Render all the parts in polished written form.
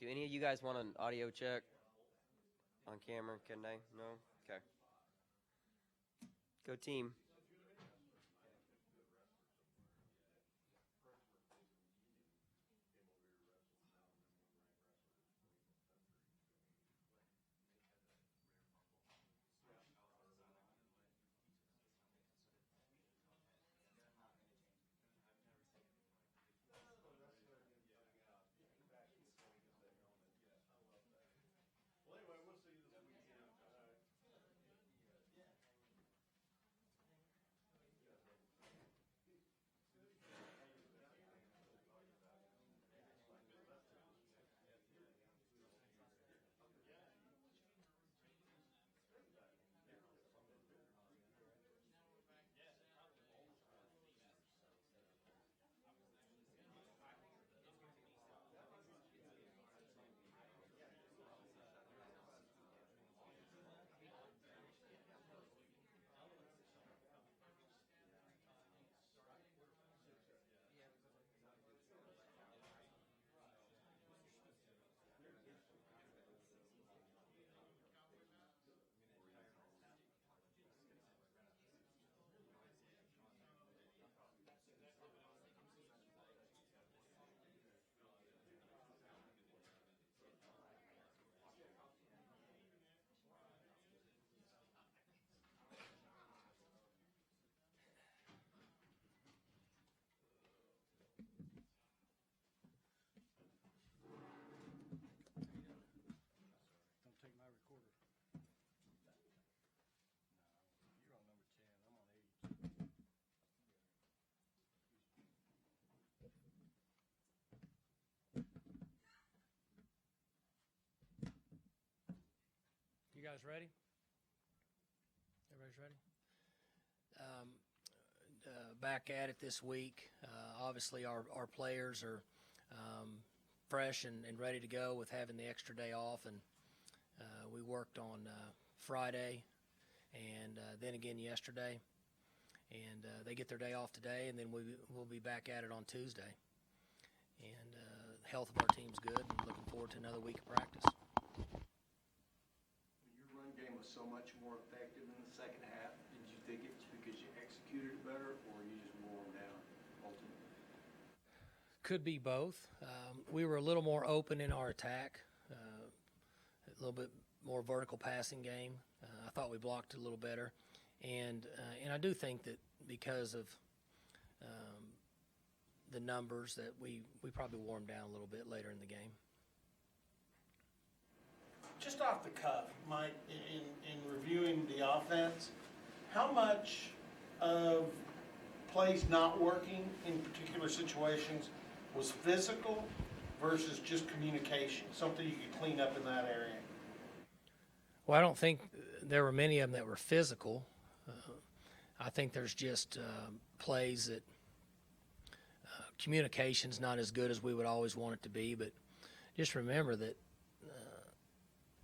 Do any of you guys want an audio check on camera? Can they? No? Okay. Go team. Don't take my recorder. No, you're on number 10. I'm on 80. You guys ready? Everybody's ready? Back at it this week. Obviously, our players are fresh and ready to go with having the extra day off. And we worked on Friday and then again yesterday. And they get their day off today, and then we'll be back at it on Tuesday. And the health of our team's good, and looking forward to another week of practice. Your run game was so much more effective in the second half. Did you think it's because you executed it better, or you just wore them down ultimately? Could be both. We were a little more open in our attack, a little bit more vertical passing game. I thought we blocked a little better, and I do think that because of the numbers that we probably wore them down a little bit later in the game. Just off the cuff, Mike, in reviewing the offense, how much of plays not working in particular situations was physical versus just communication, something you could clean up in that area? Well, I don't think there were many of them that were physical. I think there's just plays that communication's not as good as we would always want it to be, but just remember that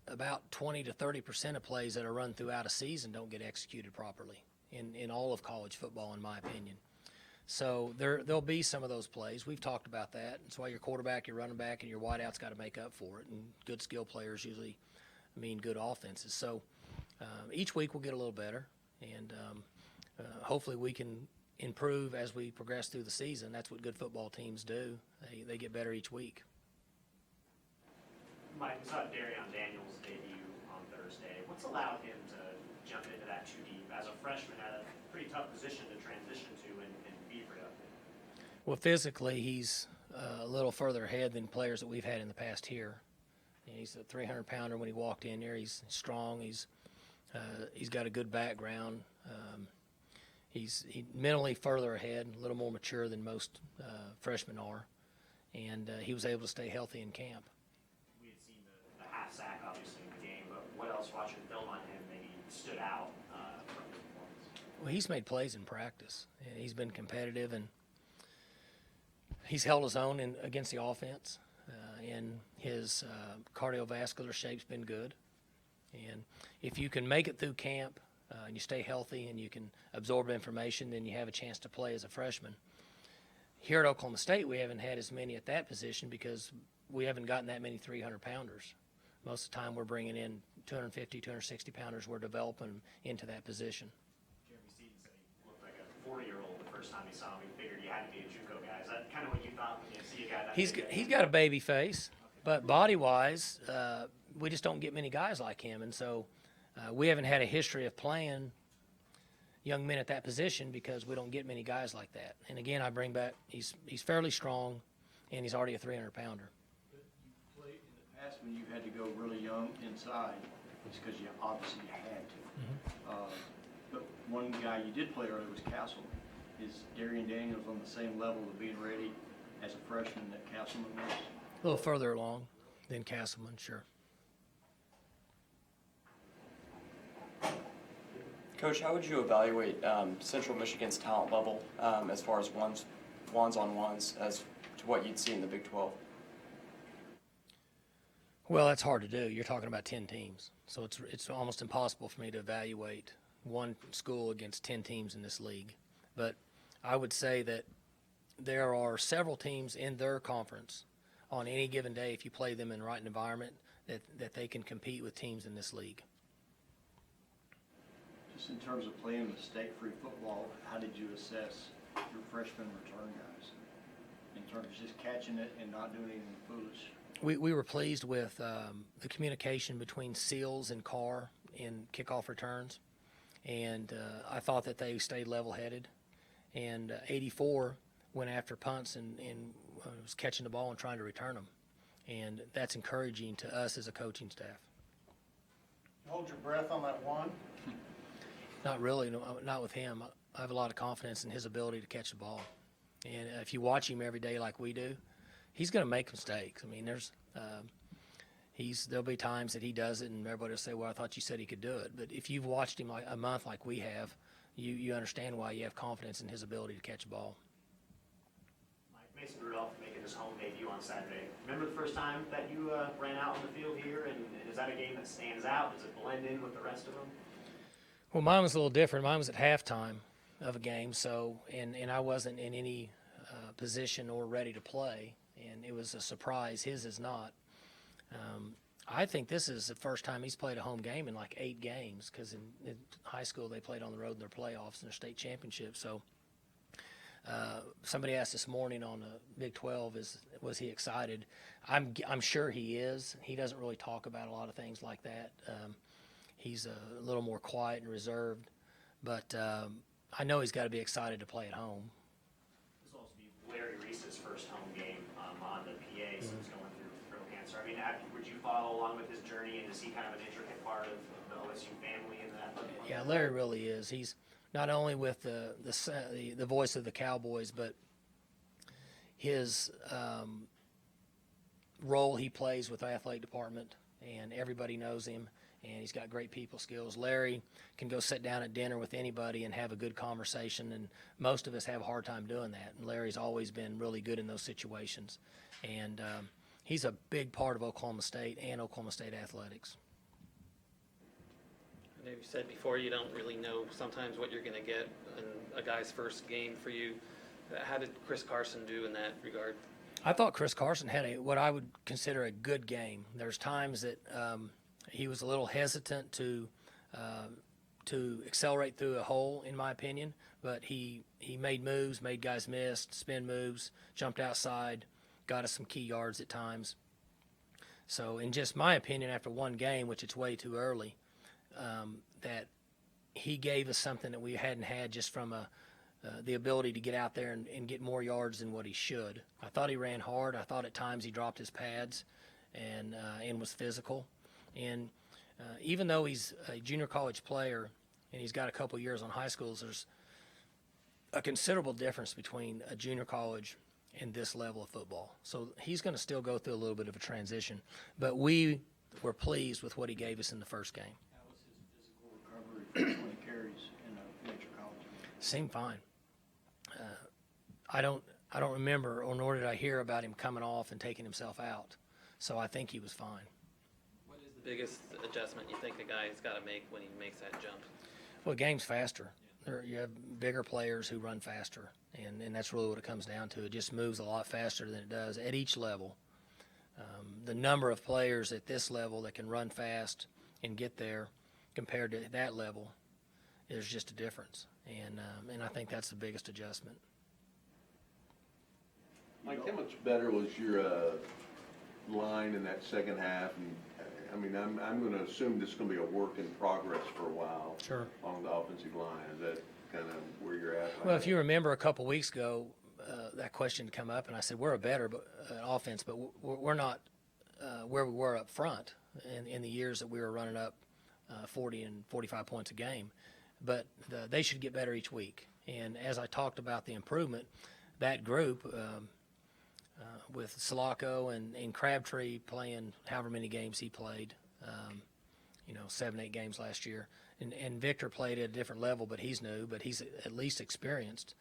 about 20 to 30% of plays that are run throughout a season don't get executed properly in all of college football, in my opinion. So there'll be some of those plays. We've talked about that. That's why your quarterback, your running back, and your wideouts got to make up for it, and good skill players usually mean good offenses. So each week we'll get a little better, and hopefully we can improve as we progress through the season. That's what good football teams do. They get better each week. Mike, we saw Darion Daniels debut on Thursday. What's allowed him to jump into that too deep as a freshman at a pretty tough position to transition to and be productive? Well, physically, he's a little further ahead than players that we've had in the past here. He's a 300-pounder when he walked in there. He's strong. He's got a good background. He's mentally further ahead, a little more mature than most freshmen are, and he was able to stay healthy in camp. We had seen the half sack, obviously, in the game, but what else watching film on him maybe stood out from his performance? Well, he's made plays in practice, and he's been competitive, and he's held his own against the offense, and his cardiovascular shape's been good. And if you can make it through camp and you stay healthy and you can absorb information, then you have a chance to play as a freshman. Here at Oklahoma State, we haven't had as many at that position because we haven't gotten that many 300-pounders. Most of the time we're bringing in 250, 260-pounders. We're developing into that position. Jeremy Seton said he looked like a 40-year-old the first time he saw him. He figured he had to be a JUCO guy. Is that kind of what you thought when you see a guy that big? He's got a baby face, but body-wise, we just don't get many guys like him. And so we haven't had a history of playing young men at that position because we don't get many guys like that. And again, I bring back, he's fairly strong, and he's already a 300-pounder. You played in the past when you had to go really young inside, it's because you obviously had to. But one guy you did play earlier was Castleman. Is Darian Daniels on the same level of being ready as a freshman that Castleman was? A little further along than Castleman, sure. Coach, how would you evaluate Central Michigan's talent level as far as ones-on-ones as to what you'd see in the Big 12? Well, that's hard to do. You're talking about 10 teams. So it's almost impossible for me to evaluate one school against 10 teams in this league. But I would say that there are several teams in their conference on any given day, if you play them in the right environment, that they can compete with teams in this league. Just in terms of playing mistake-free football, how did you assess your freshman return guys? In terms of just catching it and not doing anything foolish? We were pleased with the communication between Seals and Carr in kickoff returns, and I thought that they stayed level-headed. And 84 went after punts and was catching the ball and trying to return them, and that's encouraging to us as a coaching staff. Hold your breath on that one. Not really, no, not with him. I have a lot of confidence in his ability to catch the ball. And if you watch him every day like we do, he's going to make mistakes. I mean, there'll be times that he does it, and everybody will say, well, I thought you said he could do it. But if you've watched him like a month like we have, you understand why you have confidence in his ability to catch a ball. Mike, Mason Rudolph making his home debut on Saturday. Remember the first time that you ran out on the field here, and is that a game that stands out? Does it blend in with the rest of them? Well, mine was a little different. Mine was at halftime of a game, so and I wasn't in any position or ready to play, and it was a surprise. His is not. I think this is the first time he's played a home game in like 8 games, because in high school they played on the road in their playoffs and their state championship. So somebody asked this morning on the Big 12, was he excited? I'm sure he is. He doesn't really talk about a lot of things like that. He's a little more quiet and reserved, but I know he's got to be excited to play at home. This will also be Larry Reese's first home game on the PA since going through throat cancer. I mean, would you follow along with his journey, and is he kind of an intricate part of the OSU family in that? Yeah, Larry really is. He's not only with the voice of the Cowboys, but his role he plays with the athletic department, and everybody knows him. And he's got great people skills. Larry can go sit down at dinner with anybody and have a good conversation, and most of us have a hard time doing that. And Larry's always been really good in those situations. And he's a big part of Oklahoma State and Oklahoma State athletics. I know you said before you don't really know sometimes what you're going to get in a guy's first game for you. How did Chris Carson do in that regard? I thought Chris Carson had what I would consider a good game. There's times that he was a little hesitant to accelerate through a hole, in my opinion, but he made moves, made guys miss, spin moves, jumped outside, got us some key yards at times. So in just my opinion, after one game, which it's way too early, that he gave us something that we hadn't had just from the ability to get out there and get more yards than what he should. I thought he ran hard. I thought at times he dropped his pads and was physical. And even though he's a junior college player and he's got a couple years on high schools, there's a considerable difference between a junior college and this level of football. So he's going to still go through a little bit of a transition. But we were pleased with what he gave us in the first game. How was his physical recovery for 20 carries in a major college game? Seemed fine. I don't remember, or nor did I hear about him coming off and taking himself out. So I think he was fine. What is the biggest adjustment you think a guy's got to make when he makes that jump? Well, the game's faster. You have bigger players who run faster, and that's really what it comes down to. It just moves a lot faster than it does at each level. The number of players at this level that can run fast and get there compared to that level, there's just a difference. And I think that's the biggest adjustment. Mike, how much better was your line in that second half? And I mean, I'm going to assume this is going to be a work in progress for a while. Sure. On the offensive line. Is that kind of where you're at? Well, if you remember a couple weeks ago, that question come up, and I said we're a better offense, but we're not where we were up front in the years that we were running up 40 and 45 points a game. But they should get better each week. And as I talked about the improvement, that group with Sulaco and Crabtree playing however many games he played, 7, 8 games last year. And Victor played at a different level, but he's new, but he's at least experienced.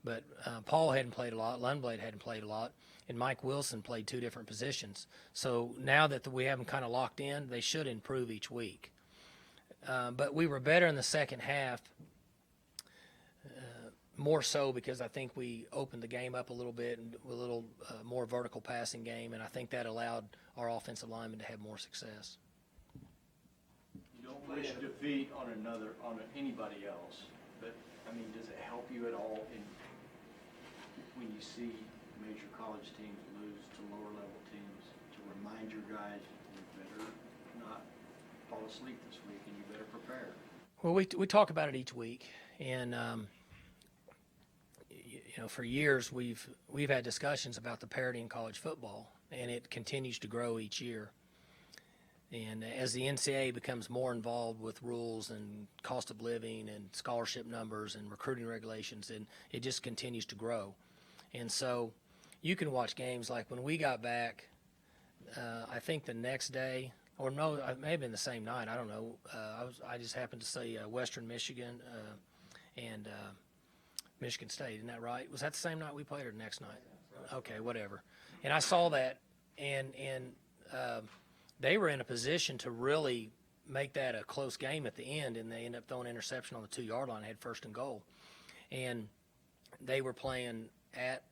But Paul hadn't played a lot, Lundblad hadn't played a lot, and Mike Wilson played 2 different positions. So now that we have them kind of locked in, they should improve each week. But we were better in the second half, more so because I think we opened the game up a little bit and a little more vertical passing game, and I think that allowed our offensive linemen to have more success. You don't wish defeat on anybody else, but I mean, does it help you at all when you see major college teams lose to lower level teams to remind your guys you better not fall asleep this week and you better prepare? Well, we talk about it each week, and for years we've had discussions about the parity in college football, and it continues to grow each year. And as the NCAA becomes more involved with rules and cost of living and scholarship numbers and recruiting regulations, and it just continues to grow. And so you can watch games like when we got back, I think the next day, or no, it may have been the same night, I don't know. I just happened to see Western Michigan and Michigan State, isn't that right? Was that the same night we played or the next night? Okay, whatever. And I saw that, and they were in a position to really make that a close game at the end, and they ended up throwing an interception on the 2-yard line, had 1st and goal. And they were playing at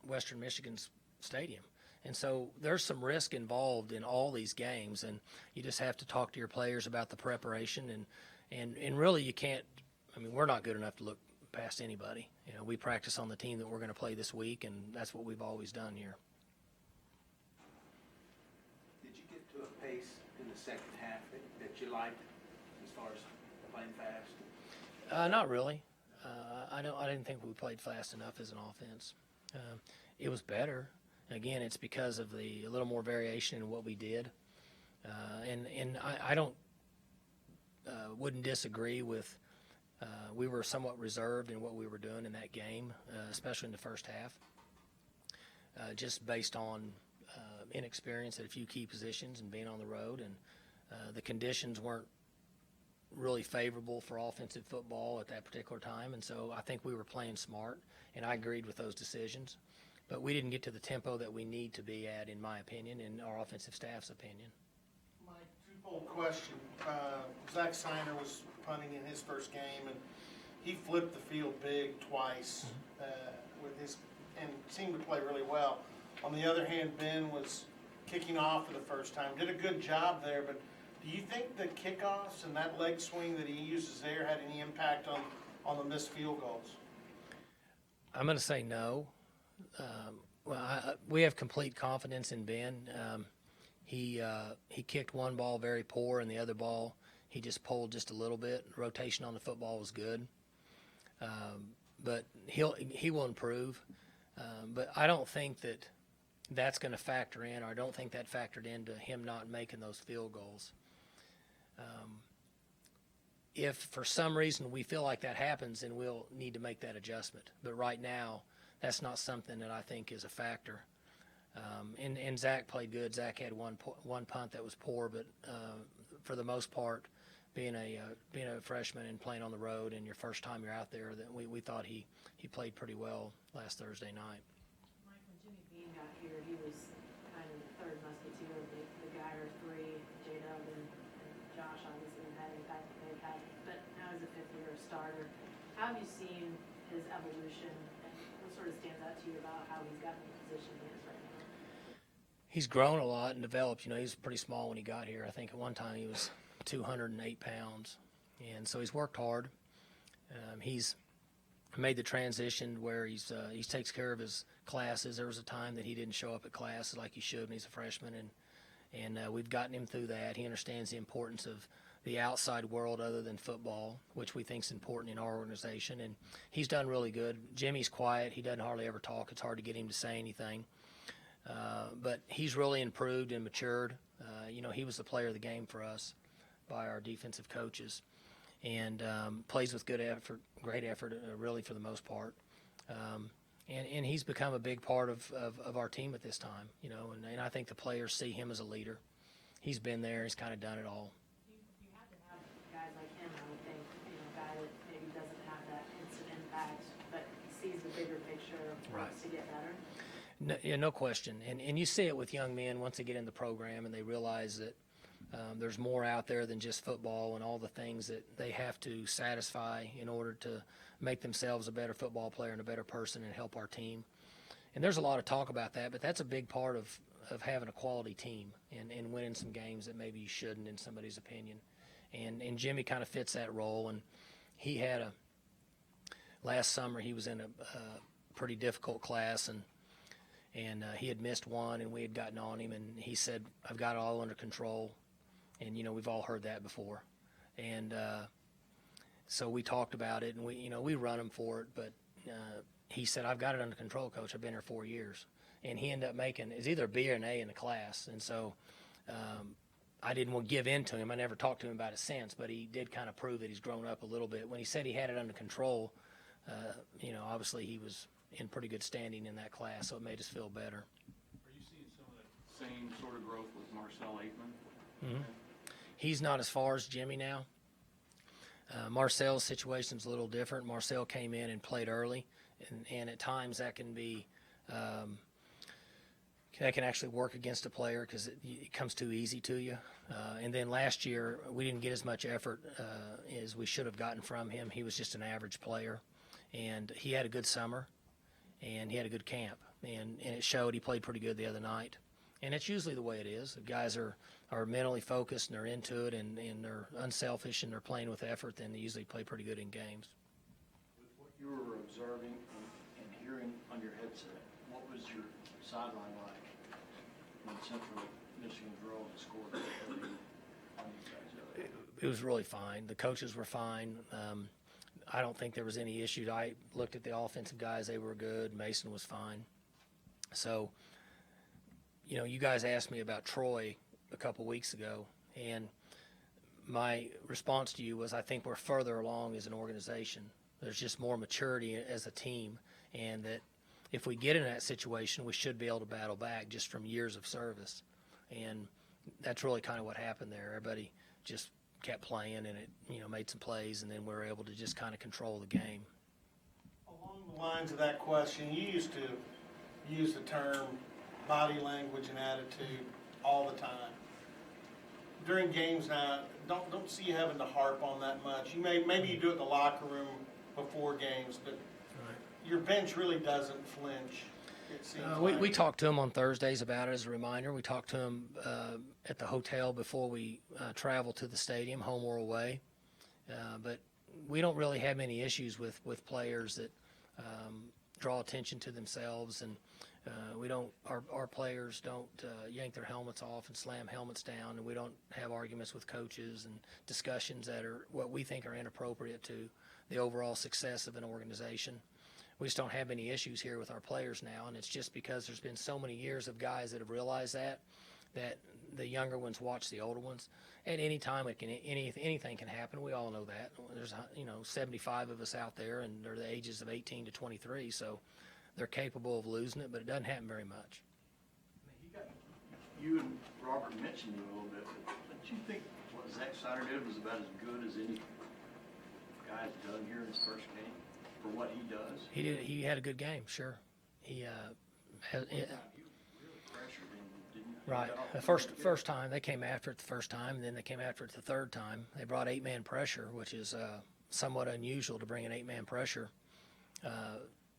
Western Michigan's stadium. And so there's some risk involved in all these games, and you just have to talk to your players about the preparation. And really you can't – I mean, we're not good enough to look past anybody. We practice on the team that we're going to play this week, and that's what we've always done here. Did you get to a pace in the second half that you liked as far as playing fast? Not really. I didn't think we played fast enough as an offense. It was better. Again, it's because of a little more variation in what we did. And I don't wouldn't disagree with we were somewhat reserved in what we were doing in that game, especially in the first half, just based on inexperience at a few key positions and being on the road. And the conditions weren't really favorable for offensive football at that particular time. And so I think we were playing smart, and I agreed with those decisions. But we didn't get to the tempo that we need to be at, in my opinion, and our offensive staff's opinion. My twofold question. Zach Seiner was punting in his first game, and he flipped the field big twice with his and seemed to play really well. On the other hand, Ben was kicking off for the first time. Did a good job there, but do you think the kickoffs and that leg swing that he uses there had any impact on the missed field goals? I'm going to say no. We have complete confidence in Ben. He kicked one ball very poor, and the other ball he just pulled just a little bit. Rotation on the football was good, but he will improve. But I don't think that's going to factor in, or I don't think that factored into him not making those field goals. If for some reason we feel like that happens, then we'll need to make that adjustment. But right now, that's not something that I think is a factor. And Zach played good. Zach had one punt that was poor, but for the most part, being a freshman and playing on the road and your first time you're out there, that we thought he played pretty well last Thursday night. Mike, when Jimmy Bean got here, he was kind of the third musketeer, the guy or three, J-Dub and Josh obviously had impact that they've had, but now he's a fifth-year starter. How have you seen his evolution, and what sort of stands out to you about how he's gotten in the position he is right now? He's grown a lot and developed. You know, he was pretty small when he got here. I think at one time he was 208 pounds. And so he's worked hard. He's made the transition where he takes care of his classes. There was a time that he didn't show up at classes like he should when he's a freshman, and we've gotten him through that. He understands the importance of the outside world other than football, which we think is important in our organization, and he's done really good. Jimmy's quiet. He doesn't hardly ever talk. It's hard to get him to say anything. But he's really improved and matured. You know, he was the player of the game for us by our defensive coaches, and plays with good effort, great effort, really for the most part. And he's become a big part of our team at this time, you know, and I think the players see him as a leader. He's been there. He's kind of done it all. You have to have guys like him, I would think, you know, a guy that maybe doesn't have that instant impact, but sees the bigger picture, wants to get better. No, yeah, no question. And you see it with young men once they get in the program and they realize that there's more out there than just football and all the things that they have to satisfy in order to make themselves a better football player and a better person and help our team. And there's a lot of talk about that, but that's a big part of having a quality team and winning some games that maybe you shouldn't in somebody's opinion. And Jimmy kind of fits that role. And he had last summer he was in a pretty difficult class, and he had missed one, and we had gotten on him, and he said, "I've got it all under control." And, you know, we've all heard that before. And so we talked about it, and we run him for it. But he said, "I've got it under control, Coach. I've been here 4 years." And he ended up making it's either a B or an A in the class. And so I didn't want to give in to him. I never talked to him about it since, but he did kind of prove that he's grown up a little bit. When he said he had it under control, you know, obviously he was in pretty good standing in that class, so it made us feel better. Are you seeing some of the same sort of growth with Marcel Aitman? Mm-hmm. He's not as far as Jimmy now. Marcel's situation's a little different. Marcel came in and played early, and at times that can be that can actually work against a player because it comes too easy to you. And then last year we didn't get as much effort as we should have gotten from him. He was just an average player, and he had a good summer, and he had a good camp, and it showed. He played pretty good the other night. And it's usually the way it is. The guys are mentally focused and they're into it and they're unselfish and they're playing with effort, then they usually play pretty good in games. With what you were observing and hearing on your headset, what was your sideline like when Central Michigan drove and scored on you guys? It was really fine. The coaches were fine. I don't think there was any issue. I looked at the offensive guys. They were good. Mason was fine. So, you know, you guys asked me about Troy a couple weeks ago, and my response to you was I think we're further along as an organization. There's just more maturity as a team, and that if we get in that situation, we should be able to battle back just from years of service. And that's really kind of what happened there. Everybody just kept playing, and it, you know, made some plays, and then we were able to just kind of control the game. Along the lines of that question, you used to use the term body language and attitude all the time. During games now, don't see you having to harp on that much. Maybe you do it in the locker room before games, but your bench really doesn't flinch. It seems we talked to him on Thursdays about it as a reminder. We talked to him at the hotel before we travel to the stadium, home or away. But we don't really have many issues with players that draw attention to themselves, and our players don't yank their helmets off and slam helmets down, and we don't have arguments with coaches and discussions that are what we think are inappropriate to the overall success of an organization. We just don't have any issues here with our players now, and it's just because there's been so many years of guys that have realized that the younger ones watch the older ones. At any time, anything can happen. We all know that. There's 75 of us out there, and they're the ages of 18 to 23, so they're capable of losing it, but it doesn't happen very much. You and Robert mentioned you a little bit, but don't you think what Zach Snyder did was about as good as any guy's done here in his first game for what he does? He did. He had a good game, sure. He You really pressured him, didn't you? right. The first time they came after it the first time, and then they came after it the third time. They brought 8-man pressure, which is somewhat unusual to bring an 8-man pressure. It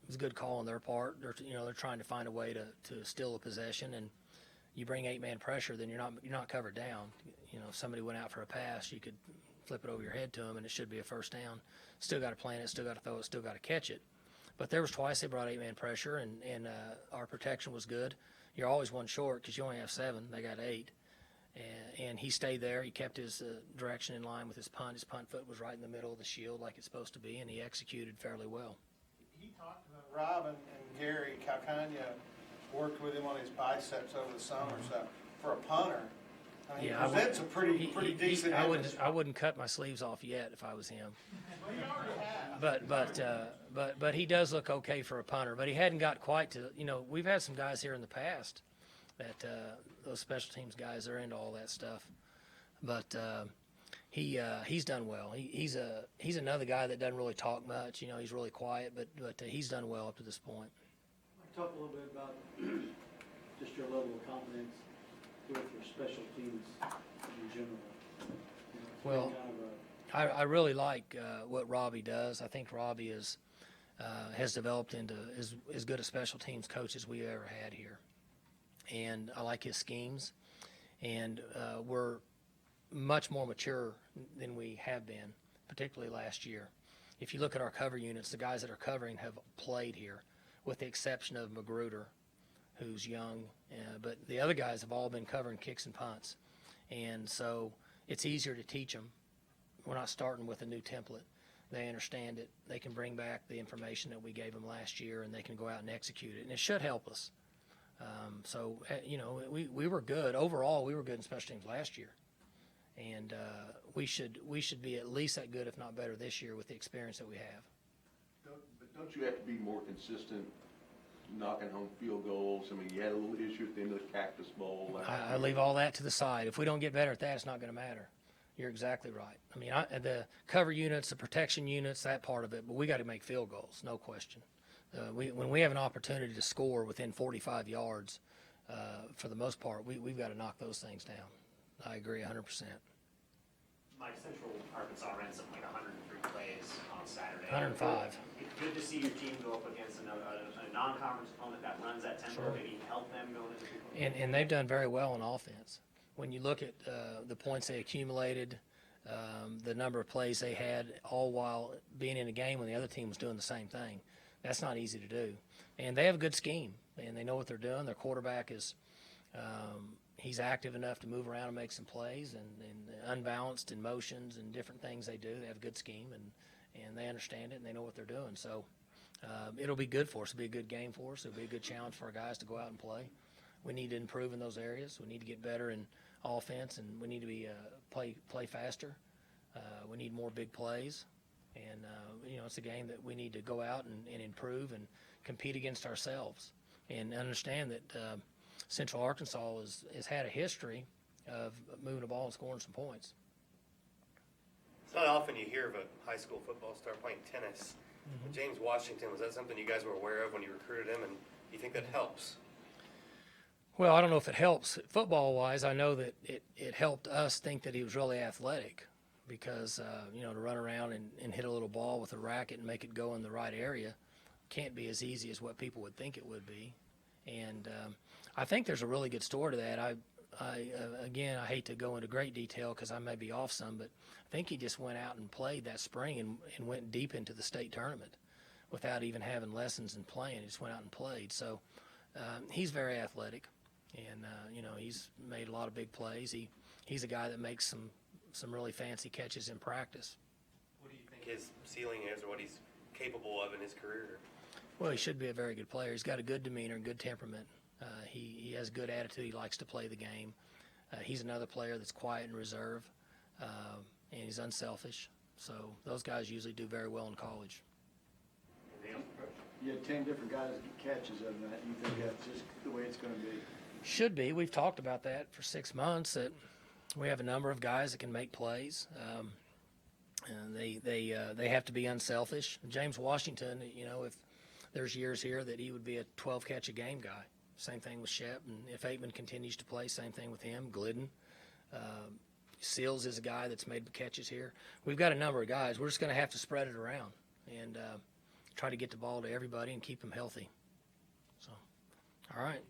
was a good call on their part. They're trying to find a way to steal a possession, and You bring 8-man pressure, then you're not covered down. You know, if somebody went out for a pass, you could flip it over your head to them, and it should be a first down. Still got to plant it, still got to throw it, still got to catch it. But there was twice they brought 8-man pressure, and our protection was good. You're always one short because you only have 7. They got 8. And he stayed there. He kept his direction in line with his punt. His punt foot was right in the middle of the shield like it's supposed to be, and he executed fairly well. He talked about Robin and Gary Calcagna worked with him on his biceps over the summer. So for a punter, I mean, Yeah, he presents a pretty decent image. I wouldn't cut my sleeves off yet if I was him. Well, you already have. But he does look okay for a punter. But he hadn't got quite to, you know, we've had some guys here in the past that those special teams guys are into all that stuff. But he's done well. He's another guy that doesn't really talk much. You know, he's really quiet, but he's done well up to this point. Talk a little bit about just your level of confidence with your special teams in general. You know, Well, I really like what Robbie does. I think Robbie has developed into as good a special teams coach as we ever had here. And I like his schemes. And we're much more mature than we have been, particularly last year. If you look at our cover units, the guys that are covering have played here, with the exception of Magruder, who's young. But the other guys have all been covering kicks and punts. And so it's easier to teach them. We're not starting with a new template. They understand it. They can bring back the information that we gave them last year, and they can go out and execute it. And it should help us. You know, we were good. Overall, we were good in special teams last year. And we should be at least that good, if not better, this year with the experience that we have. But don't you have to be more consistent knocking home field goals? I mean, you had a little issue at the end of the Cactus Bowl. I leave all that to the side. If we don't get better at that, it's not going to matter. You're exactly right. I mean, the cover units, the protection units, that part of it, but we got to make field goals, no question. When we have an opportunity to score within 45 yards, for the most part, we've got to knock those things down. I agree 100%. Mike, Central Arkansas ran something like 103 plays on Saturday. 105. It's good to see your team go up against a non-conference opponent that runs that tempo, Sure. maybe help them go into the And they've done very well on offense. When you look at the points they accumulated, the number of plays they had, all while being in a game when the other team was doing the same thing, that's not easy to do. And they have a good scheme, and they know what they're doing. Their quarterback is he's active enough to move around and make some plays, and unbalanced in motions and different things they do. They have a good scheme, and they understand it, and they know what they're doing. So it'll be good for us. It'll be a good game for us. It'll be a good challenge for our guys to go out and play. We need to improve in those areas. We need to get better in offense, and we need to be play faster. We need more big plays, and you know, it's a game that we need to go out and improve and compete against ourselves, and understand that Central Arkansas has had a history of moving the ball and scoring some points. It's not often you hear of a high school football star playing tennis. Mm-hmm. James Washington, was that something you guys were aware of when you recruited him, and do you think that helps? Well, I don't know if it helps football-wise. I know that it helped us think that he was really athletic, because you know, to run around and hit a little ball with a racket and make it go in the right area can't be as easy as what people would think it would be. And I think there's a really good story to that. Again, I hate to go into great detail because I may be off some, but I think he just went out and played that spring and went deep into the state tournament without even having lessons and playing. He just went out and played. So he's very athletic, and you know, he's made a lot of big plays. He's a guy that makes some really fancy catches in practice. What do you think his ceiling is, or what he's capable of in his career? Well, he should be a very good player. He's got a good demeanor and good temperament. He has good attitude. He likes to play the game. He's another player that's quiet and reserved, and he's unselfish. So those guys usually do very well in college. You had 10 different guys that get catches of that. You think that's just the way it's going to be? Should be. We've talked about that for 6 months, that we have a number of guys that can make plays. And they have to be unselfish. James Washington, you know, if there's years here that he would be a 12-catch-a-game guy. Same thing with Sept, and if Aitman continues to play, same thing with him. Glidden. Seals is a guy that's made catches here. We've got a number of guys. We're just going to have to spread it around and try to get the ball to everybody and keep them healthy. So, all right.